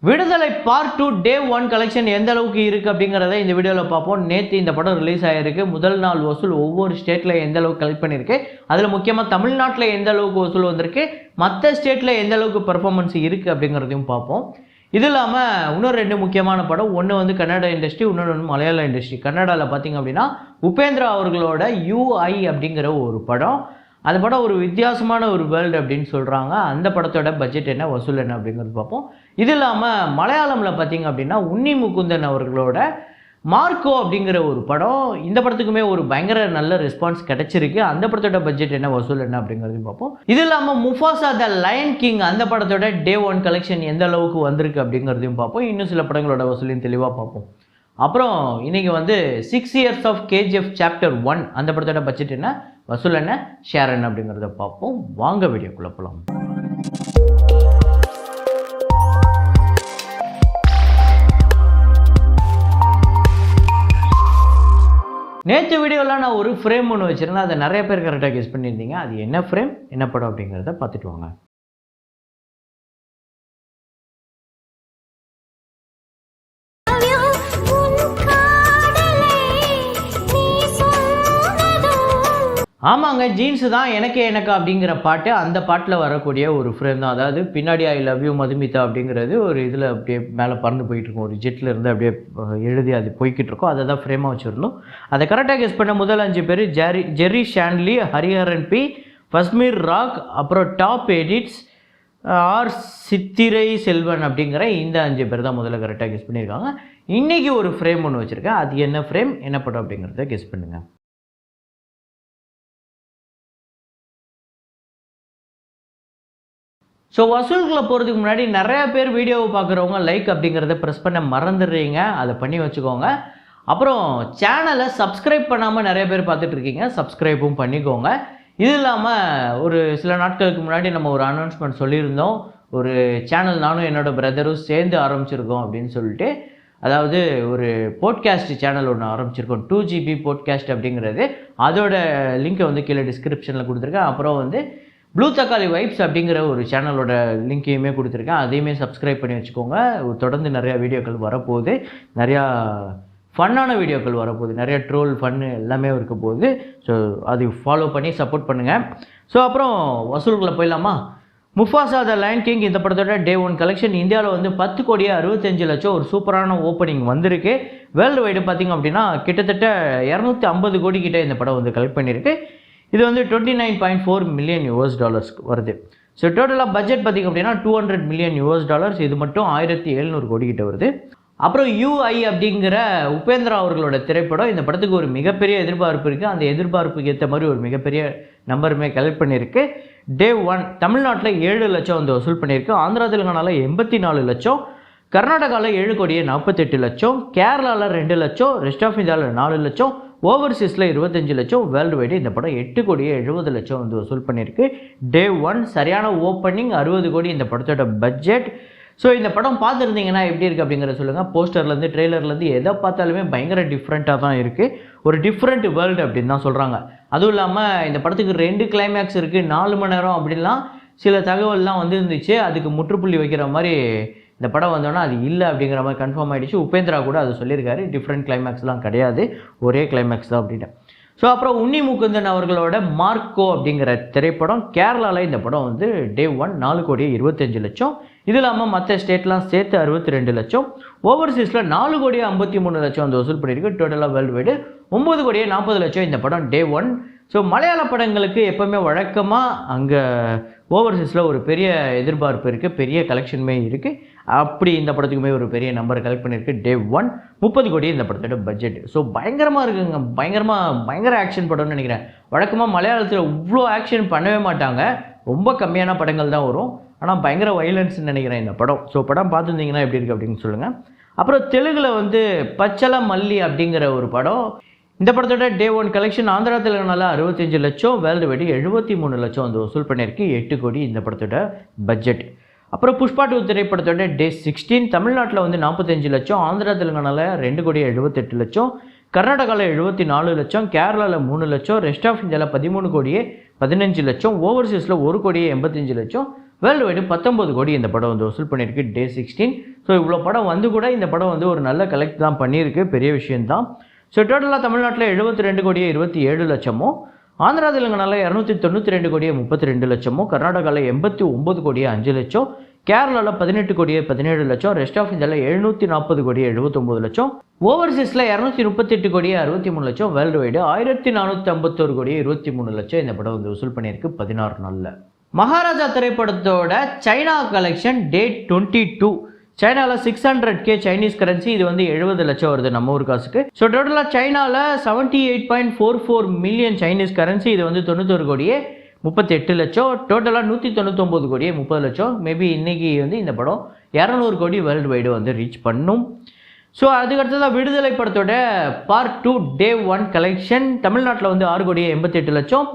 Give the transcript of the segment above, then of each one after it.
விடுதலை பார்ட் 2 டே 1 கலெக்ஷன் எந்த அளவுக்கு இருக்குது அப்படிங்கிறத இந்த வீடியோவில் பார்ப்போம். நேற்று இந்த படம் ரிலீஸ் ஆகிருக்கு. முதல் நாள் வசூல் ஒவ்வொரு ஸ்டேட்டில் எந்த அளவுக்கு கலெக்ட் பண்ணியிருக்கு, அதில் முக்கியமாக தமிழ்நாட்டில் எந்த அளவுக்கு வசூல் வந்திருக்கு, மற்ற ஸ்டேட்டில் எந்த அளவுக்கு பெர்ஃபார்மன்ஸ் இருக்குது அப்படிங்கிறதையும் பார்ப்போம். இது இல்லாமல் இன்னொரு 2 முக்கியமான படம், ஒன்று வந்து கன்னட இண்டஸ்ட்ரி, இன்னொன்று வந்து மலையாள இண்டஸ்ட்ரி. கன்னடாவில் பார்த்திங்க அப்படின்னா உபேந்திரா அவர்களோட UI அப்படிங்கிற ஒரு படம். அந்த படம் ஒரு வித்தியாசமான ஒரு வேர்ல்டு அப்படின்னு சொல்கிறாங்க. அந்த படத்தோட பட்ஜெட் என்ன, வசூல் என்ன அப்படிங்கிறது பார்ப்போம். இது இல்லாமல் மலையாளமில் பார்த்திங்க அப்படின்னா உன்னி முகுந்தன் அவர்களோட மார்க்கோ அப்படிங்கிற ஒரு படம். இந்த படத்துக்குமே ஒரு பயங்கர நல்ல ரெஸ்பான்ஸ் கிடச்சிருக்கு. அந்த படத்தோட பட்ஜெட் என்ன, வசூல் என்ன அப்படிங்கிறதையும் பார்ப்போம். இது இல்லாமல் முஃபாசா த லயன் கிங் அந்த படத்தோட டே 1 கலெக்ஷன் எந்த அளவுக்கு வந்திருக்கு அப்படிங்கிறதையும் பார்ப்போம். இன்னும் சில படங்களோட வசூலையும் தெளிவாக பார்ப்போம். அப்புறம் இன்றைக்கி வந்து 6 years of KGF Chapter 1 அந்த படத்தோட பட்ஜெட் என்ன, வசூல் என்ன, ஷேர் என்ன அப்படிங்கிறத பார்ப்போம். வாங்க வீடியோக்குள்ள போகலாம். நேற்று வீடியோவில் நான் ஒரு ஃப்ரேம் ஒன்று வச்சுருந்தேன். அதை நிறைய பேர் கரெக்டாக கெஸ் பண்ணியிருந்தீங்க. அது என்ன ஃப்ரேம், என்ன படம் அப்படிங்கிறத பார்த்துட்டு வாங்க. ஆமாங்க, ஜீன்ஸு தான் எனக்கே எனக்கா அப்படிங்கிற பாட்டு. அந்த பாட்டில் வரக்கூடிய ஒரு ஃப்ரேம் தான். அதாவது பின்னாடி ஐ லவ் யூ மதுமிதா அப்படிங்கிறது ஒரு இதில் அப்படியே மேலே பறந்து போயிட்டுருக்கோம். ஒரு ஜெட்டில் இருந்து அப்படியே எழுதி அது போய்கிட்டு இருக்கோம். அதை தான் ஃப்ரேமாக வச்சுருந்தோம். அதை கரெக்டாக கெஸ் பண்ண முதல் 5 பேர் Jerry ஷான்லி, Hariharan B, Fasmir rock, அப்புறம் டாப் எடிட்ஸ், ஆர் சித்திரை செல்வன் அப்படிங்கிற இந்த 5 பேர் தான் முதல்ல கரெக்டாக கெஸ் பண்ணியிருக்காங்க. இன்றைக்கி ஒரு ஃப்ரேம் ஒன்று வச்சுருக்கேன். அது என்ன ஃப்ரேம், என்ன படம் அப்படிங்கிறத கெஸ் பண்ணுங்கள். ஸோ வசூல்களை போகிறதுக்கு முன்னாடி நிறையா பேர் வீடியோவை பார்க்குறவங்க லைக் அப்படிங்கிறத ப்ரெஸ் பண்ண மறந்துடுறீங்க. அதை பண்ணி வச்சுக்கோங்க. அப்புறம் சேனலை சப்ஸ்கிரைப் பண்ணாமல் நிறைய பேர் பார்த்துட்ருக்கீங்க, சப்ஸ்கிரைப்பும் பண்ணிக்கோங்க. இது இல்லாமல் ஒரு சில நாட்களுக்கு முன்னாடி நம்ம ஒரு அனௌன்ஸ்மெண்ட் சொல்லியிருந்தோம். ஒரு சேனல் நானும் என்னோடய பிரதரும் சேர்ந்து ஆரம்பிச்சிருக்கோம் அப்படின்னு சொல்லிட்டு. அதாவது ஒரு போட்காஸ்ட் சேனல் ஒன்று ஆரம்பிச்சிருக்கோம், 2GB போட்காஸ்ட் அப்படிங்கிறது. அதோட லிங்க்கை வந்து கீழே டிஸ்கிரிப்ஷனில் கொடுத்துருக்கேன். அப்புறம் வந்து ப்ளூ தக்காளி வைப்ஸ் அப்படிங்கிற ஒரு சேனலோட லிங்க்கையுமே கொடுத்துருக்கேன். அதையுமே சப்ஸ்கிரைப் பண்ணி வச்சுக்கோங்க. தொடர்ந்து நிறையா வீடியோக்கள் வரப்போகுது, நிறையா ஃபன்னான வீடியோக்கள் வரப்போகுது, நிறையா ட்ரோல் ஃபன்னு எல்லாமே இருக்க போகுது. ஸோ அது ஃபாலோ பண்ணி சப்போர்ட் பண்ணுங்கள். ஸோ அப்புறம் வசூல்களை போயிடலாமா? முஃபாசா த லயன் கிங் இந்த படத்தோட டே 1 கலெக்ஷன் இந்தியாவில் வந்து 10,65,00,000 ஒரு சூப்பரான ஓப்பனிங் வந்திருக்கு. வேர்ல்டு வைடு பார்த்திங்க அப்படின்னா கிட்டத்தட்ட 250 கோடி கிட்டே இந்த படம் வந்து கலெக்ட் பண்ணியிருக்கு. இது வந்து $29.4 million வருது. ஸோ டோட்டலாக பட்ஜெட் பார்த்திங்க அப்படின்னா $200 million. இது மட்டும் 1700 கோடி கிட்ட வருது. அப்புறம் UI அப்படிங்கிற உபேந்திரா அவர்களோட திரைப்படம். இந்த படத்துக்கு ஒரு மிகப்பெரிய எதிர்பார்ப்பு இருக்குது. அந்த எதிர்பார்ப்புக்கு ஏற்ற மாதிரி ஒரு மிகப்பெரிய நம்பருமே கலெக்ட் பண்ணியிருக்கு. டே 1 தமிழ்நாட்டில் 7 லட்சம் வந்து வசூல் பண்ணியிருக்கு. ஆந்திரா தெலுங்கானாவில் 84 லட்சம், கர்நாடகாவில் 7,48 லட்சம், கேரளாவில் 2 லட்சம், ரெஸ்ட் ஆஃப் இந்தியாவில் 4 லட்சம், ஓவர்சீஸில் 25 லட்சம். வேர்ல்டு வைடு இந்த படம் 8,70 லட்சம் வந்து வசூல் பண்ணியிருக்கு. டே 1 சரியான ஓப்பனிங், 60 கோடி இந்த படத்தோட பட்ஜெட். ஸோ இந்த படம் பார்த்துருந்தீங்கன்னா எப்படி இருக்குது அப்படிங்கிறத சொல்லுங்கள். போஸ்டர்லேருந்து ட்ரெய்லர்லேருந்து எதை பார்த்தாலுமே பயங்கர டிஃப்ரெண்ட்டாக தான் இருக்குது. ஒரு டிஃப்ரெண்ட் வேர்ல்டு அப்படின்னு தான் சொல்கிறாங்க. அதுவும் இல்லாமல் இந்த படத்துக்கு 2 கிளைமேக்ஸ் இருக்குது, 4 மணி நேரம் அப்படின்லாம் சில தகவல்லாம் வந்து இருந்துச்சு. அதுக்கு முற்றுப்புள்ளி வைக்கிற மாதிரி இந்த படம் வந்தோன்னா அது இல்லை அப்படிங்கிற மாதிரி கன்ஃபார்ம் ஆகிடுச்சு. உபேந்திரா கூட அது சொல்லியிருக்காரு, டிஃப்ரெண்ட் கிளைமேக்ஸ்லாம் கிடையாது, ஒரே கிளைமேக்ஸ் தான் அப்படின்னு. ஸோ அப்புறம் உன்னி முகுந்தன் அவர்களோட மார்க்கோ அப்படிங்கிற திரைப்படம். கேரளாவில் இந்த படம் வந்து டே 1 4,25 லட்சம். இது இல்லாமல் மற்ற ஸ்டேட்லாம் சேர்த்து 62 லட்சம். ஓவர்சீஸில் 4,53 லட்சம் வந்து வசூல் பண்ணியிருக்கு. டோட்டலாக வேர்ல்டு வைடு 9,40 லட்சம் இந்த படம் டே 1. ஸோ மலையாள படங்களுக்கு எப்போவுமே வழக்கமாக அங்கே ஓவர்சீஸில் ஒரு பெரிய எதிர்பார்ப்பு இருக்குது, பெரிய கலெக்ஷனுமே இருக்குது. அப்படி இந்த படத்துக்குமே ஒரு பெரிய நம்பர் கலெக்ட் பண்ணியிருக்கு. டே 1 30 கோடி இந்த படத்தோட பட்ஜெட். ஸோ பயங்கரமாக இருக்குங்க, பயங்கர ஆக்ஷன் படம்னு நினைக்கிறேன். வழக்கமாக மலையாளத்தில் இவ்வளோ ஆக்ஷன் பண்ணவே மாட்டாங்க, ரொம்ப கம்மியான படங்கள் தான் வரும். ஆனால் பயங்கர வைலன்ஸ்ன்னு நினைக்கிறேன் இந்த படம். ஸோ படம் பார்த்துருந்தீங்கன்னா எப்படி இருக்குது அப்படின்னு சொல்லுங்கள். அப்புறம் தெலுங்கில் வந்து பச்சல மல்லி அப்படிங்கிற ஒரு படம். இந்த படத்தோட டே 1 கலெக்ஷன் ஆந்திரா தெலுங்கானாவில் 65 லட்சம், வேர்ல்டு வைடு 73 லட்சம் வந்து வசூல் பண்ணியிருக்கு. 8 கோடி இந்த படத்தோட பட்ஜெட். அப்புறம் புஷ்பா 2 திரைப்படத்தோட டே 16 தமிழ்நாட்டில் வந்து 45 லட்சம், ஆந்திரா தெலுங்கானாவில் 2,78 லட்சம், கர்நாடகாவில் 74 லட்சம், கேரளாவில் 3 லட்சம், ரெஸ்ட் ஆஃப் இந்தியாவில் 13,15 லட்சம், ஓவர்சீஸில் 1,85 லட்சம். வேர்ல்டு வைடு 19 கோடி இந்த படம் வந்து வசூல் பண்ணியிருக்கு டே 16. ஸோ இவ்வளோ படம் வந்து கூட இந்த படம் வந்து ஒரு நல்ல கலெக்ட் தான் பண்ணியிருக்கு, பெரிய விஷயம்தான். ஸோ டோட்டலாக தமிழ்நாட்டில் 72 கோடியே 27 லட்சமும், ஆந்திரா தெலுங்கானாவில் 292 கோடியே 32 லட்சமும், கர்நாடகாவில் 89 கோடியே 5 லட்சம், கேரளாவில் 18 கோடியே 17 லட்சம், ரெஸ்ட் ஆஃப் இந்தியாவில் 740 கோடியே 79 லட்சம், ஓவர்சீஸில் 238 கோடியே 63 லட்சம், வேர்ல்டு வைடு 1451 கோடியே 23 லட்சம் இந்த படம் வந்து வசூல் பண்ணியிருக்கு 16 நாளில். மகாராஜா திரைப்படத்தோட சைனா கலெக்ஷன் டே 22. சைனாவில் 600K சைனீஸ் கரன்சி, இது வந்து 70 லட்சம் வருது நம்ம ஊர் காசுக்கு. ஸோ டோட்டலாக சைனாவில் 78.44 மில்லியன் சைனீஸ் கரன்சி, இது வந்து 91 கோடியே 38 லட்சம், டோட்டலாக 199 கோடியே 30 லட்சம். மேபி இன்னைக்கு வந்து இந்த படம் 200 கோடி வேர்ல்டு வைடு வந்து ரீச் பண்ணும். ஸோ அதுக்கடுத்ததான் விடுதலை படத்தோட பார்ட் 2 டே 1 கலெக்ஷன். தமிழ்நாட்டில் வந்து 6 கோடியே 88 லட்சம்,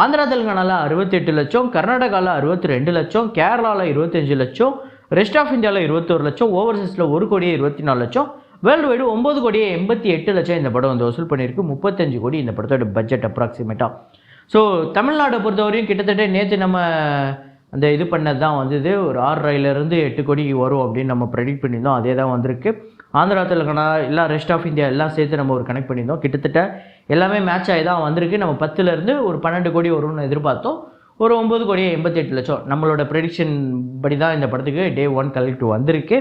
ஆந்திரா தெலுங்கானாவில் 68 லட்சம், கர்நாடகாவில் 62 லட்சம், கேரளாவில் 25 லட்சம், ரெஸ்ட் ஆஃப் இந்தியாவில் 21 லட்சம், ஓவர்சீஸில் 1 கோடியே 24 லட்சம், வேர்ல்டு வைடு 9 கோடியே 88 லட்சம் இந்த படம் வந்து வசூல் பண்ணியிருக்கு. 35 கோடி இந்த படத்தோட பட்ஜெட் அப்ராக்சிமேட்டாக. ஸோ தமிழ்நாடை பொறுத்தவரையும் கிட்டத்தட்ட நேற்று நம்ம அந்த இது பண்ணது தான் வந்தது, ஒரு 6 8 கோடி வரும் அப்படின்னு நம்ம ப்ரெடிக்ட் பண்ணியிருந்தோம், அதே தான் வந்திருக்கு. ஆந்திரா தெலுங்கானா எல்லாம் ரெஸ்ட் ஆஃப் இந்தியா எல்லாம் சேர்த்து நம்ம ஒரு கனெக்ட் பண்ணியிருந்தோம், கிட்டத்தட்ட எல்லாமே மேட்ச் ஆகி தான் வந்திருக்கு. நம்ம 10 ஒரு 12 கோடி வரும்னு எதிர்பார்த்தோம், ஒரு 9 கோடியே 88 லட்சம் நம்மளோட ப்ரெடிக்ஷன் படி தான் இந்த படத்துக்கு டே 1 கலெக்ட் வந்திருக்கு.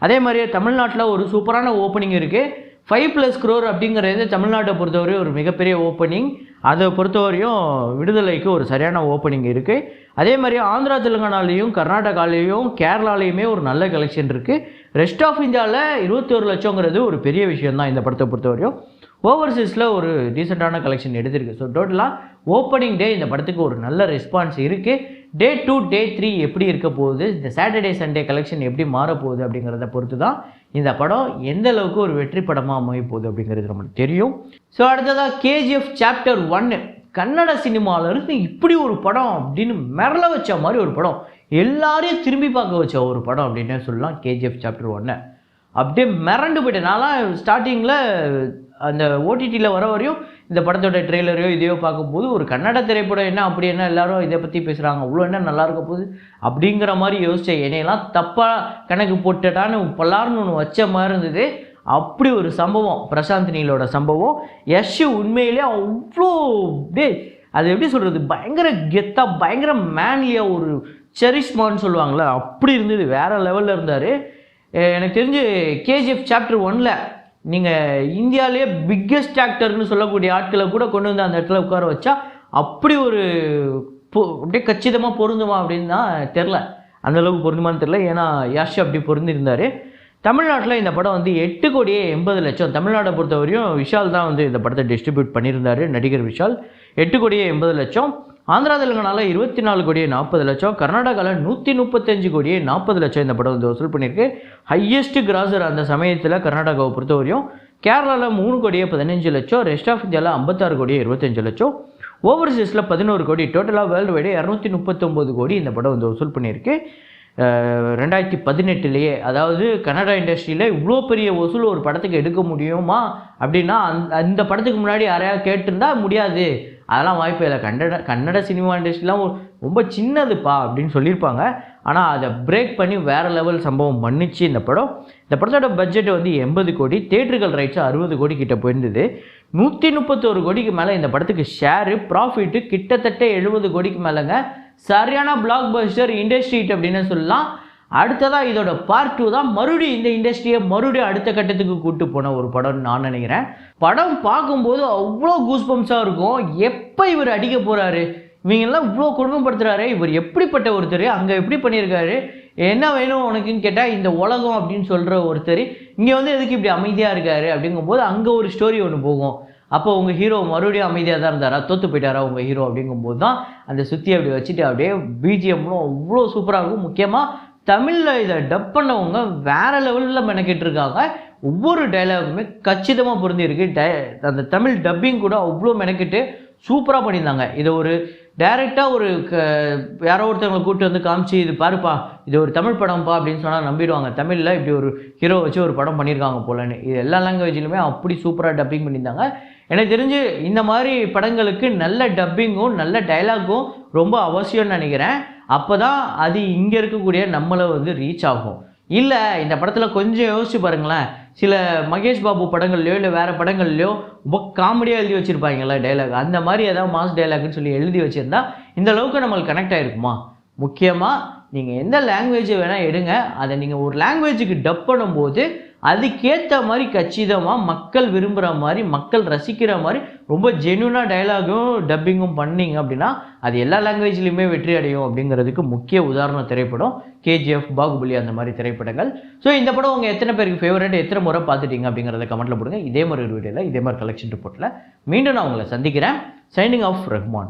அதே மாதிரியே தமிழ்நாட்டில் ஒரு சூப்பரான ஓப்பனிங் இருக்குது. 5+ crore அப்படிங்கிறது தமிழ்நாட்டை பொறுத்தவரையும் ஒரு மிகப்பெரிய ஓப்பனிங். அதை பொறுத்தவரையும் விடுதலைக்கு ஒரு சரியான ஓப்பனிங் இருக்குது. அதே மாதிரி ஆந்திரா தெலுங்கானாலையும் கர்நாடகாலையும் கேரளாலையுமே ஒரு நல்ல கலெக்ஷன் இருக்குது. ரெஸ்ட் ஆஃப் இந்தியாவில் 21 லட்சங்கிறது ஒரு பெரிய விஷயம்தான் இந்த படத்தை பொறுத்தவரையும். ஓவர்சீஸில் ஒரு டீசெண்டான கலெக்ஷன் எடுத்திருக்கு. ஸோ டோட்டலாக ஓப்பனிங் டே இந்த படத்துக்கு ஒரு நல்ல ரெஸ்பான்ஸ் இருக்குது. டே 2 டே 3 எப்படி இருக்க போகுது, இந்த சாட்டர்டே சண்டே கலெக்ஷன் எப்படி மாறப்போகுது அப்படிங்கிறத பொறுத்து தான் இந்த படம் எந்த அளவுக்கு ஒரு வெற்றி படமாக அமைய போகுது அப்படிங்கிறது நம்மளுக்கு தெரியும். ஸோ அடுத்ததாக KGF சாப்டர் 1. கன்னட சினிமாவிலேருந்து இப்படி ஒரு படம் அப்படின்னு மிரள வச்ச மாதிரி ஒரு படம், எல்லாரையும் திரும்பி பார்க்க வச்ச ஒரு படம் அப்படின்னே சொல்லலாம். KGF சாப்டர் 1 அப்படியே மிரண்டு போயிட்டேன். நான்லாம் ஸ்டார்டிங்கில் அந்த ஓடிடியில் வர வரையும் இந்த படத்தோட ட்ரெய்லரையோ இதையோ பார்க்கும்போது ஒரு கன்னட திரைப்படம் என்ன அப்படி என்ன எல்லாரும் இதை பற்றி பேசுகிறாங்க, அவ்வளோ என்ன நல்லா இருக்க போகுது அப்படிங்கிற மாதிரி யோசித்தேன். என்னையெல்லாம் தப்பாக கணக்கு போட்டுட்டான்னு பல்லாருன்னு ஒன்று வச்ச மாதிரி இருந்தது. அப்படி ஒரு சம்பவம் பிரசாந்த் நீலோட சம்பவம். யஷ் உண்மையிலே அவ்வளோ டே அது எப்படி சொல்கிறது, பயங்கர கெத்தாக பயங்கர மேன்லியாக ஒரு செரிஷ்மான்னு சொல்லுவாங்களே அப்படி இருந்தது, வேறு லெவலில் இருந்தார். எனக்கு தெரிஞ்சு KGF சாப்டர் 1ல் நீங்கள் இந்தியாவிலேயே பிக்கெஸ்ட் ஆக்டர்னு சொல்லக்கூடிய ஆட்களை கூட கொண்டு வந்து அந்த இடத்துல உட்கார வச்சா அப்படி ஒரு அப்படியே கச்சிதமாக பொருந்துமா அப்படின்னு தான் தெரில, அந்தளவுக்கு பொருந்துமான்னு தெரில. ஏன்னா யஷ் அப்படி பொருந்திருந்தார். தமிழ்நாட்டில் இந்த படம் வந்து 8 கோடியே 80 லட்சம். தமிழ்நாட்டை பொறுத்தவரையும் விஷால் தான் வந்து இந்த படத்தை டிஸ்ட்ரிபியூட் பண்ணியிருந்தார், நடிகர் விஷால். 8 கோடியே 80 லட்சம். ஆந்திரா தெலுங்கானாவில் 24 கோடியே 40 லட்சம், கர்நாடகாவில் 135 கோடியே 40 லட்சம் இந்த படம் வந்து வசூல் பண்ணியிருக்கு. ஹையஸ்ட் கிராசர் அந்த சமயத்தில் கர்நாடகாவை பொறுத்தவரையும். கேரளாவில் 3 கோடியே 15 லட்சம், ரெஸ்ட் ஆஃப் இந்தியாவில் 56 கோடியே 25 லட்சம், ஓவர்சீஸில் 11 கோடி, டோட்டலாக வேர்ல்டு வைடு 239 கோடி இந்த படம் வந்து வசூல் பண்ணியிருக்கு. 2018லேயே, அதாவது கன்னடா இண்டஸ்ட்ரியில் இவ்வளோ பெரிய வசூல் ஒரு படத்துக்கு எடுக்க முடியுமா அப்படின்னா அந்த படத்துக்கு முன்னாடி யாரையாவது கேட்டிருந்தா முடியாது, அதெல்லாம் வாய்ப்பே இல்லை, கன்னட சினிமா இண்டஸ்ட்ரிலாம் ரொம்ப சின்னதுப்பா அப்படின்னு சொல்லியிருப்பாங்க. ஆனால் அதை பிரேக் பண்ணி வேறு லெவல் சம்பவம் பண்ணிச்சு இந்த படம். இந்த படத்தோட பட்ஜெட் வந்து 80 கோடி, தியேட்டர்கள் ரைட்ஸ் 60 கோடி கிட்ட போயிருந்தது. 131 கோடிக்கு மேலே இந்த படத்துக்கு ஷேரு, ப்ராஃபிட்டு கிட்டத்தட்ட 70 கோடிக்கு மேலேங்க. சரியான பிளாக் பஸ்டர் இண்டஸ்ட்ரி அப்படின்னு சொல்லலாம். அடுத்ததாக இதோட பார்ட் 2 தான் மறுபடியும் இந்த இண்டஸ்ட்ரியை மறுபடியும் அடுத்த கட்டத்துக்கு கூப்பிட்டு போன ஒரு படம்னு நான் நினைக்கிறேன். படம் பார்க்கும்போது அவ்வளோ கூஸ்பம்ஸாக இருக்கும். எப்போ இவர் அடிக்க போகிறாரு, இவங்கெல்லாம் இவ்வளோ கொடுமைப்படுத்துகிறாரு, இவர் எப்படிப்பட்ட ஒருத்தர், அங்கே எப்படி பண்ணியிருக்காரு, என்ன வேணும் உனக்குன்னு கேட்டால் இந்த உலகம் அப்படின்னு சொல்கிற ஒருத்தர் இங்கே வந்து எதுக்கு இப்படி அமைதியாக இருக்காரு அப்படிங்கும்போது அங்கே ஒரு ஸ்டோரி ஒன்று போகும். அப்போ உங்கள் ஹீரோ மறுபடியும் அமைதியாக தான் இருந்தாரா, தோற்று போயிட்டாரா உங்கள் ஹீரோ அப்படிங்கும்போது தான் அந்த சுற்றி அப்படி வச்சுட்டு அப்படியே பிஜிஎம்லும் அவ்வளோ சூப்பராக இருக்கும். முக்கியமாக தமிழில் இதை டப் பண்ணவங்க வேறு லெவலில் மெனக்கிட்டு இருக்காங்க. ஒவ்வொரு டைலாகுமே கச்சிதமாக பொருந்திருக்கு. அந்த தமிழ் டப்பிங் கூட அவ்வளோ மெனக்கிட்டு சூப்பராக பண்ணியிருந்தாங்க. இதை ஒரு டைரெக்டாக ஒரு யாரோ ஒருத்தவங்களை கூப்பிட்டு வந்து காமிச்சு இது பாருப்பா இது ஒரு தமிழ் படம்ப்பா அப்படின்னு சொன்னால் நம்பிடுவாங்க. தமிழில் இப்படி ஒரு ஹீரோ வச்சு ஒரு படம் பண்ணியிருக்காங்க போலன்னு. இது எல்லா லாங்குவேஜ்லையுமே அப்படி சூப்பராக டப்பிங் பண்ணியிருந்தாங்க. எனக்கு தெரிஞ்சு இந்த மாதிரி படங்களுக்கு நல்ல டப்பிங்கும் நல்ல டைலாகும் ரொம்ப அவசியம்னு நினைக்கிறேன். அப்போ தான் அது இங்கே இருக்கக்கூடிய நம்மளை வந்து ரீச் ஆகும். இல்லை இந்த படத்தில் கொஞ்சம் யோசிச்சு பாருங்களேன், சில மகேஷ் பாபு படங்கள்லையோ இல்லை வேறு படங்கள்லையோ ரொம்ப காமெடியாக எழுதி வச்சுருப்பாங்களே டைலாக், அந்த மாதிரி ஏதாவது மாஸ் டைலாக்னு சொல்லி எழுதி வச்சுருந்தா இந்த அளவுக்கு நம்மளுக்கு கனெக்ட் ஆகிருக்குமா? முக்கியமாக நீங்கள் எந்த லாங்குவேஜை வேணால் எடுங்க, அதை நீங்கள் ஒரு லாங்குவேஜுக்கு டப் பண்ணும்போது அதுக்கேற்ற மாதிரி கச்சிதமாக மக்கள் விரும்புகிற மாதிரி மக்கள் ரசிக்கிற மாதிரி ரொம்ப ஜென்யூனாக டைலாகும் டப்பிங்கும் பண்ணிங்க அப்படின்னா அது எல்லா லாங்குவேஜ்லேயுமே வெற்றி அடையும் அப்படிங்கிறதுக்கு முக்கிய உதாரண திரைப்படம் கேஜிஎஃப், பாகுபலி அந்த மாதிரி திரைப்படங்கள். ஸோ இந்த படம் உங்கள் எத்தனை பேருக்கு ஃபேவரட், எத்தனை முறை பார்த்துட்டீங்க அப்படிங்கிறத கமெண்ட்டில் போடுங்க. இதே மாதிரி ஒரு வீடியோவில் இதே மாதிரி கலெக்ஷன் ரிப்போர்ட்டில் மீண்டும் நான் உங்களை சந்திக்கிறேன். Signing off Rahman.